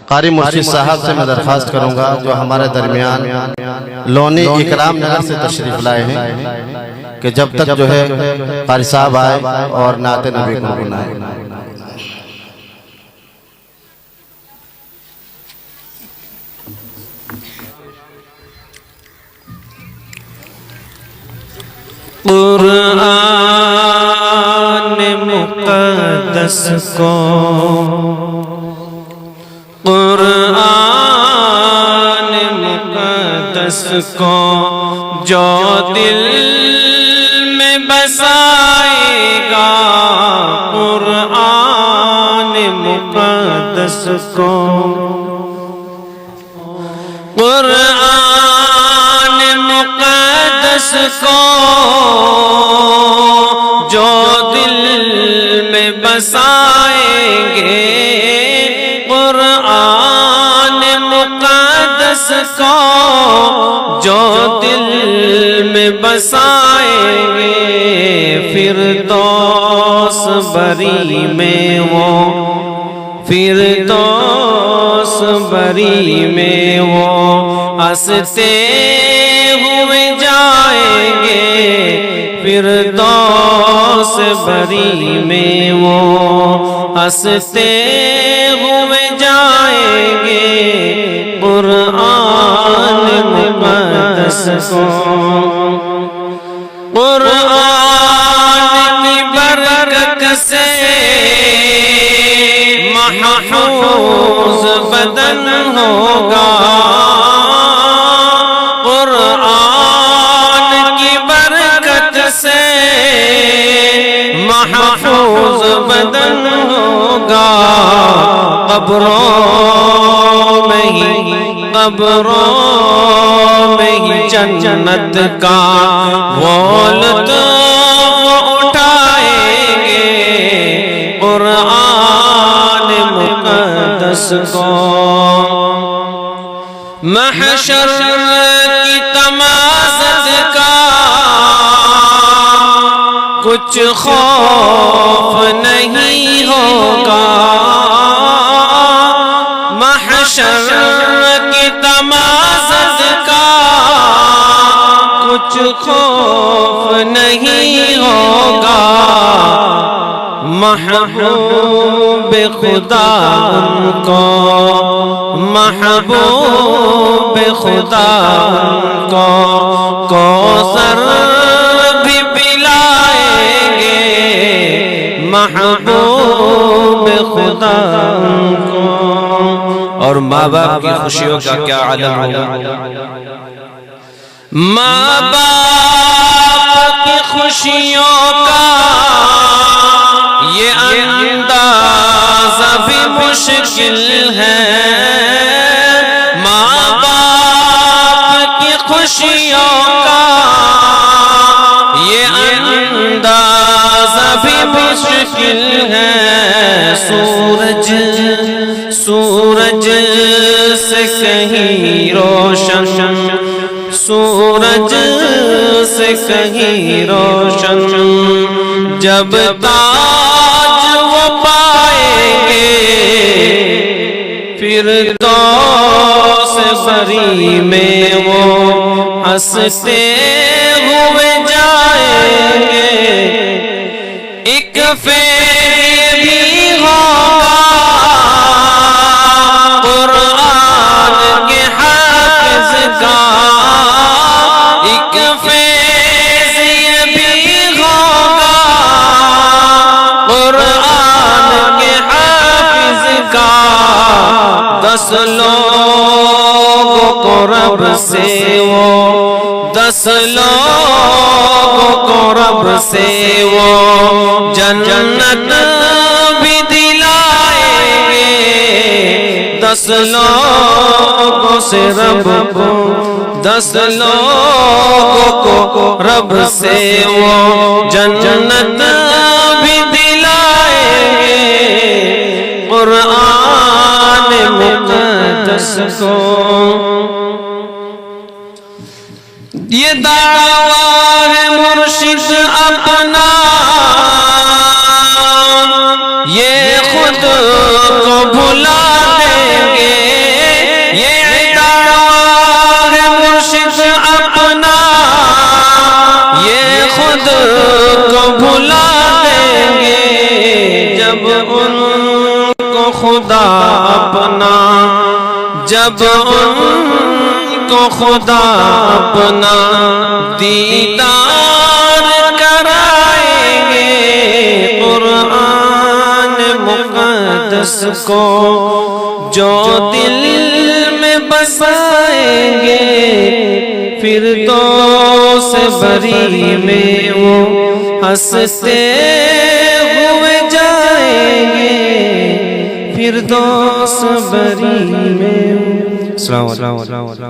قاری مرشد صاحب سے میں درخواست کروں گا جو ہمارے درمیان لونی اکرام نگر سے تشریف لائے ہیں کہ جب تک جو ہے قاری صاحب آئے اور نعت نبی کو گنائے. قرآن مقدس کو قرآن مقدس کو جو دل میں بسائے گا قرآن مقدس کو قرآن مقدس کو جو دل میں بسائیں گے قرآن مقدس کو جو دل میں بسائیں گے فردوس بری میں وہ فردوس بری میں وہ ہنستے ہوئے جائیں گے فردوس بری میں وہ ہنستے ہوئے جائیں گے قرآن مقدس کو قرآن کی برکت سے محفوظ بدن ہوگا محفوظ بدن ہوگا قبروں میں ہی جنت کا وہ لطف اٹھائیں گے قرآن مقدس کو محشر کی تمازت کا کچھ خوف نہیں ہوگا محشر کی تمازت کا کچھ خوف نہیں ہوگا محبوب خدا ان کو محبوب خدا ان کو کوثر بھی پلائیں گے محبوب خدا ان کو. اور ماں باپ کی خوشیوں کا کیا عالم ہوگا ماں باپ کی خوشیوں کا یہ اندازہ بھی مشکل ہے ماں باپ کی خوشیوں کا یہ اندازہ بھی مشکل ہے سورج سے کہیں روشن سورج سے کہیں روشن جب تاج وہ پائیں گے فردوس بری میں وہ ہنستے ہوئے جائیں گے ایک فیل بھی ہوگا قرآن کے حافظ کا ایک فیض یہ بھی ہوگا قرآن کے حافظ کا 10 لوگوں کو رب سے وہ 10 لوگوں کو رب سے وہ جنت بھی دلائیں گے 10 لوگوں سے رب کو 10 لوگوں کو رب سے وہ جنت بھی دلائیں گے قرآن مقدس کو. یہ دعویٰ ہے مرشد اپنا یہ خود کو بھلا دیں گے جب ان کو خدا اپنا دیدار کرائیں گے، قرآن مقدس کو جو دل میں بسائیں گے، فردوس بری میں وہ ہنستے ہوئے جائیں گے، فردوس بری میں۔ السلام علیکم۔